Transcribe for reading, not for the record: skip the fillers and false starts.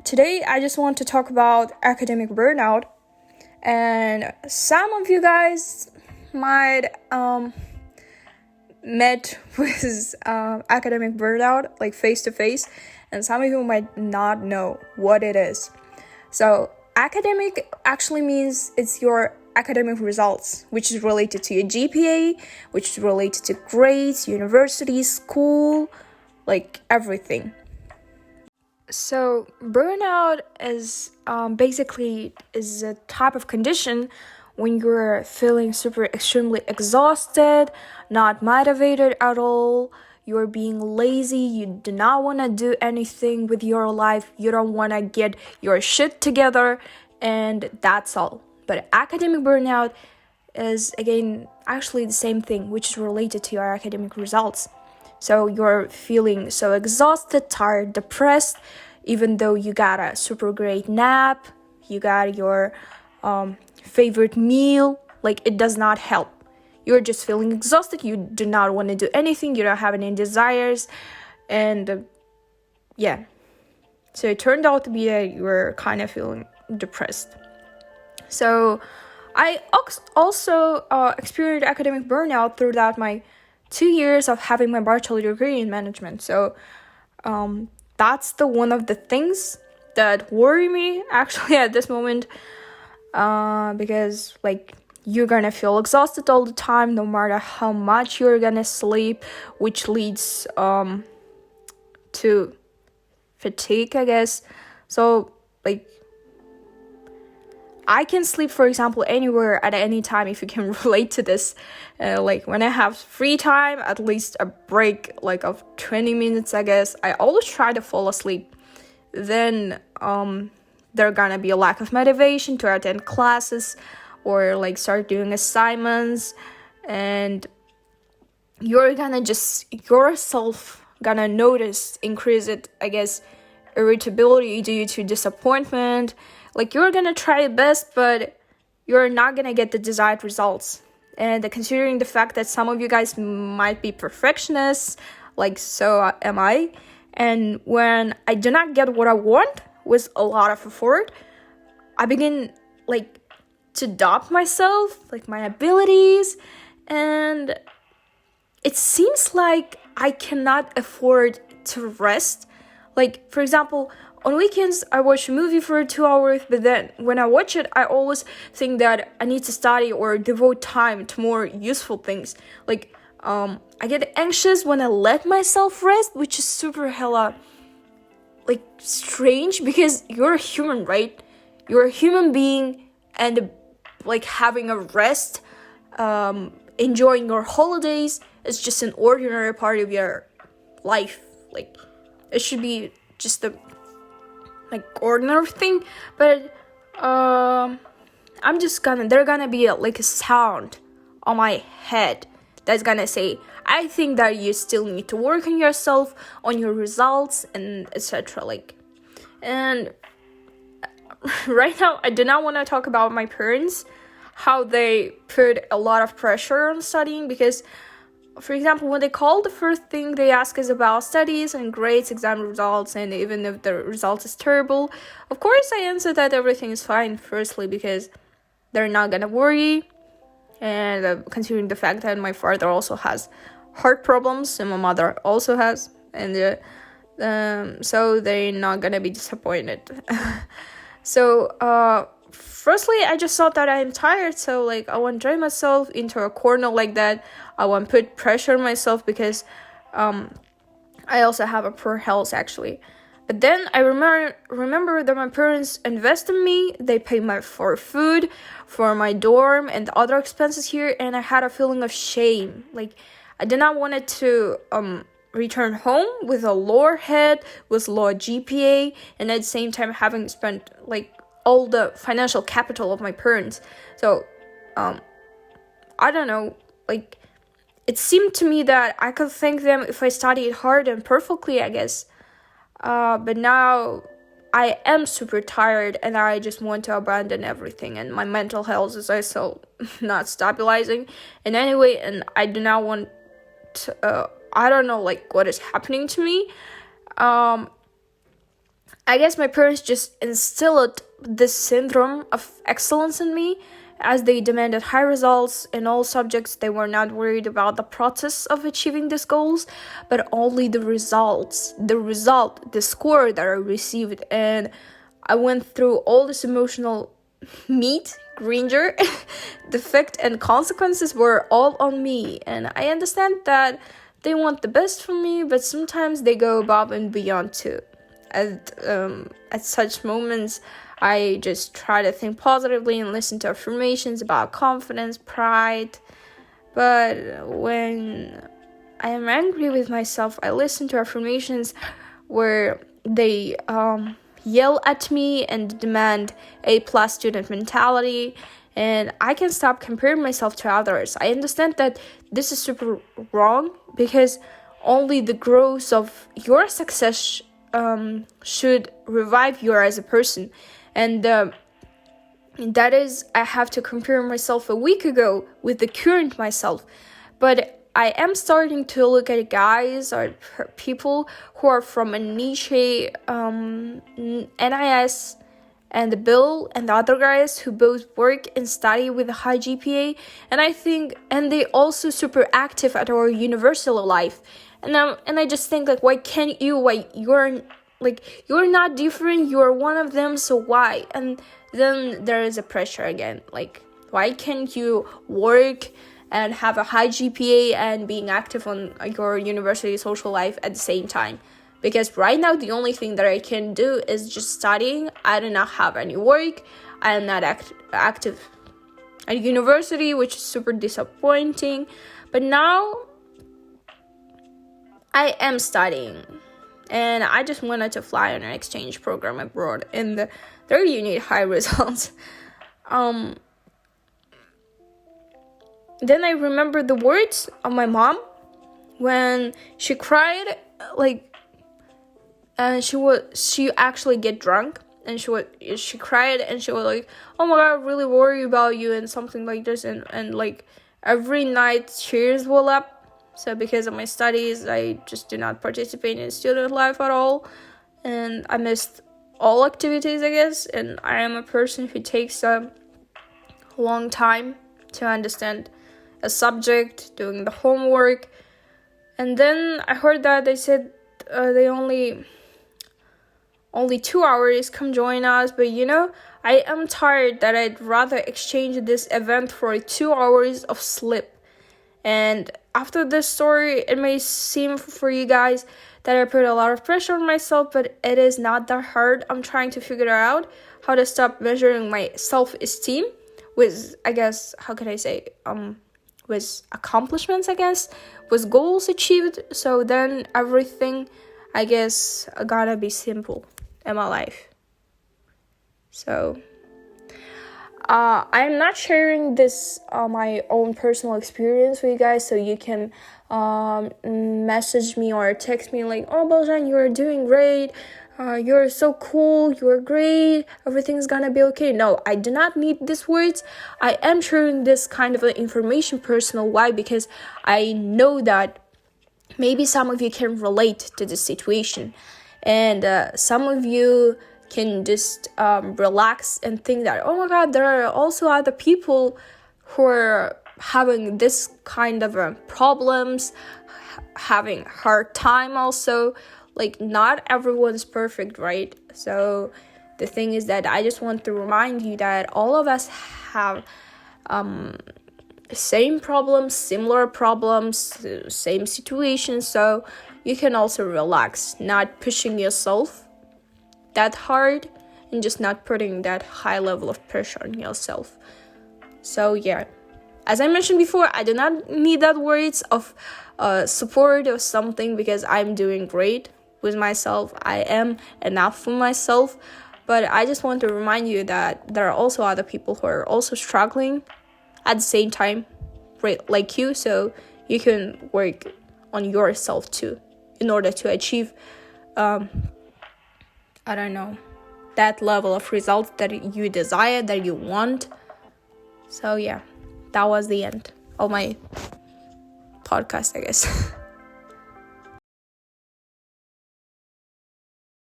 Today I just want to talk about academic burnout, and some of you guys might met with academic burnout like face to face, and some of you might not know what it is. So academic actually means it's your academic results, which is related to your GPA, which is related to grades, university, school, like everything. So burnout is basically is a type of condition when you're feeling extremely exhausted, not motivated at all, you're being lazy, you do not want to do anything with your life, you don't want to get your shit together, and that's all. But academic burnout is, again, actually the same thing, which is related to your academic results. So you're feeling so exhausted, tired, depressed, even though you got a super great nap, you got your favorite meal, like it does not help. You're just feeling exhausted, you do not want to do anything, you don't have any desires, and So it turned out to be that you were kind of feeling depressed. So I also experienced academic burnout throughout my 2 years of having my bachelor degree in management. So that's one of the things that worry me actually at this moment, because like you're gonna feel exhausted all the time, no matter how much you're gonna sleep, which leads to fatigue, I guess. So like I can sleep, for example, anywhere at any time, if you can relate to this. Like when I have free time, at least a break like of 20 minutes, I guess, I always try to fall asleep. Then there gonna be a lack of motivation to attend classes or like start doing assignments, and you're gonna just yourself gonna notice increased, I guess, irritability due to disappointment. Like you're gonna try your best, but you're not gonna get the desired results. And considering the fact that some of you guys might be perfectionists, like so am I, and when I do not get what I want with a lot of effort, I begin like to doubt myself, like my abilities, and it seems like I cannot afford to rest. Like, for example, on weekends, I watch a movie for 2 hours, but then when I watch it, I always think that I need to study or devote time to more useful things. Like, I get anxious when I let myself rest, which is super hella, like, strange, because you're a human, right? You're a human being, and, like, having a rest, enjoying your holidays is just an ordinary part of your life. Like, it should be just a ordinary thing, but they're gonna be like a sound on my head that's gonna say, I think that you still need to work on yourself, on your results, and etc. And right now I do not want to talk about my parents, how they put a lot of pressure on studying, because for example, when they call, the first thing they ask is about studies and grades, exam results, and even if the result is terrible, of course I answer that everything is fine, firstly, because they're not gonna worry, and considering the fact that my father also has heart problems, and my mother also has, and so they're not gonna be disappointed. So, firstly, I just thought that I'm tired, so like I won't drive myself into a corner like that. I won't put pressure on myself, because I also have a poor health actually. But then I remember that my parents invest in me. They pay for food, for my dorm, and other expenses here, and I had a feeling of shame. Like I did not want it to return home with a lower head, with low GPA, and at the same time having spent like all the financial capital of my parents. So I don't know, like it seemed to me that I could thank them if I studied hard and perfectly, I guess. But now I am super tired, and I just want to abandon everything, and my mental health is also not stabilizing in any way, and I do not want to, I don't know like what is happening to me. I guess my parents just instilled this syndrome of excellence in me, as they demanded high results in all subjects. They were not worried about the process of achieving these goals, but only the results, the score that I received. And I went through all this emotional meat, grandeur, defect, and consequences were all on me. And I understand that they want the best for me, but sometimes they go above and beyond too. At such moments, I just try to think positively and listen to affirmations about confidence, pride. But when I am angry with myself, I listen to affirmations where they yell at me and demand A+ student mentality, and I can stop comparing myself to others. I understand that this is super wrong, because only the growth of your success should revive you as a person. And that is, I have to compare myself a week ago with the current myself. But I am starting to look at guys or people who are from a niche, NIS, and Bill and the other guys who both work and study with a high GPA. And I think, and they also super active at our university life. And I just think, like, why can't you? Why you're not different? You're one of them. So why? And then there is a pressure again. Like, why can't you work and have a high GPA and being active on your university social life at the same time? Because right now the only thing that I can do is just studying. I do not have any work. I am not active at university, which is super disappointing. But now I am studying, and I just wanted to fly on an exchange program abroad, and there you need high results. Then I remember the words of my mom when she cried, and she actually get drunk, and she cried, and she was like, oh my god, I really worry about you, and something like this, and like every night tears well up. So because of my studies, I just do not participate in student life at all, and I missed all activities, I guess. And I am a person who takes a long time to understand a subject, doing the homework. And then I heard that they said they only 2 hours, come join us. But I am tired that I'd rather exchange this event for 2 hours of sleep. And after this story, it may seem for you guys that I put a lot of pressure on myself, but it is not that hard. I'm trying to figure out how to stop measuring my self-esteem with, I guess, how can I say, with accomplishments, I guess, with goals achieved. So then everything, I guess, gonna be simple in my life. So I'm not sharing this my own personal experience with you guys, so you can message me or text me like, oh, Baljan, you're doing great, you're so cool, you're great, everything's gonna be okay. No, I do not need these words. I am sharing this kind of information personal. Why? Because I know that maybe some of you can relate to this situation, and some of you can just relax and think that, oh my god, there are also other people who are having this kind of problems, having hard time also. Like, not everyone's perfect, right? So the thing is that I just want to remind you that all of us have same problems, similar problems, same situations. So you can also relax, not pushing yourself that hard, and just not putting that high level of pressure on yourself. So yeah, as I mentioned before, I do not need that words of support or something, because I'm doing great with myself. I am enough for myself. But I just want to remind you that there are also other people who are also struggling at the same time, right, like you. So you can work on yourself too in order to achieve that level of results that you desire, that you want. So yeah, that was the end of my podcast, I guess.